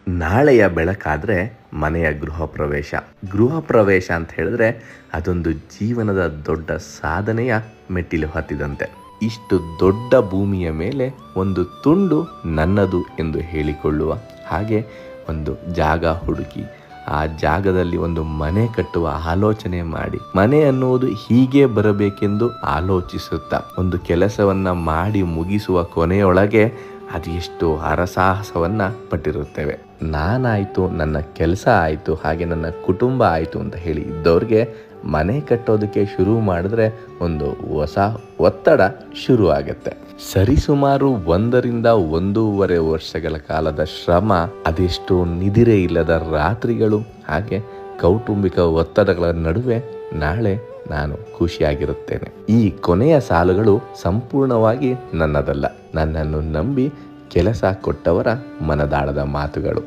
ನಾಳೆಯ ಬೆಳಕಾದ್ರೆ ಮನೆಯ ಗೃಹ ಪ್ರವೇಶ. ಗೃಹ ಪ್ರವೇಶ ಅಂತ ಹೇಳಿದ್ರೆ ಅದೊಂದು ಜೀವನದ ದೊಡ್ಡ ಸಾಧನೆಯ ಮೆಟ್ಟಿಲು ಹತ್ತಿದಂತೆ. ಇಷ್ಟು ದೊಡ್ಡ ಭೂಮಿಯ ಮೇಲೆ ಒಂದು ತುಂಡು ನನ್ನದು ಎಂದು ಹೇಳಿಕೊಳ್ಳುವ ಹಾಗೆ ಒಂದು ಜಾಗ ಹುಡುಕಿ ಆ ಜಾಗದಲ್ಲಿ ಒಂದು ಮನೆ ಕಟ್ಟುವ ಆಲೋಚನೆ ಮಾಡಿ, ಮನೆ ಅನ್ನುವುದು ಹೀಗೆ ಬರಬೇಕೆಂದು ಆಲೋಚಿಸುತ್ತಾ ಒಂದು ಕೆಲಸವನ್ನ ಮಾಡಿ ಮುಗಿಸುವ ಕೊನೆಯೊಳಗೆ ಅದು ಎಷ್ಟು ಹರಸಾಹಸವನ್ನ ಪಟ್ಟಿರುತ್ತೇವೆ. ನಾನಾಯ್ತು, ನನ್ನ ಕೆಲಸ ಆಯಿತು, ಹಾಗೆ ನನ್ನ ಕುಟುಂಬ ಆಯಿತು ಅಂತ ಹೇಳಿ ಇದ್ದವ್ರಿಗೆ ಮನೆ ಕಟ್ಟೋದಕ್ಕೆ ಶುರು ಮಾಡಿದ್ರೆ ಒಂದು ಹೊಸ ಒತ್ತಡ ಶುರು ಆಗುತ್ತೆ. ಸರಿಸುಮಾರು 1.5 ವರ್ಷಗಳ ಕಾಲದ ಶ್ರಮ, ಅದೆಷ್ಟು ನಿದಿರೆ ಇಲ್ಲದ ರಾತ್ರಿಗಳು, ಹಾಗೆ ಕೌಟುಂಬಿಕ ಒತ್ತಡಗಳ ನಡುವೆ ನಾಳೆ ನಾನು ಖುಷಿಯಾಗಿರುತ್ತೇನೆ. ಈ ಕೊನೆಯ ಸಾಲುಗಳು ಸಂಪೂರ್ಣವಾಗಿ ನನ್ನದಲ್ಲ, ನನ್ನನ್ನು ನಂಬಿ ಕೆಲಸ ಕೊಟ್ಟವರ ಮನದಾಳದ ಮಾತುಗಳು.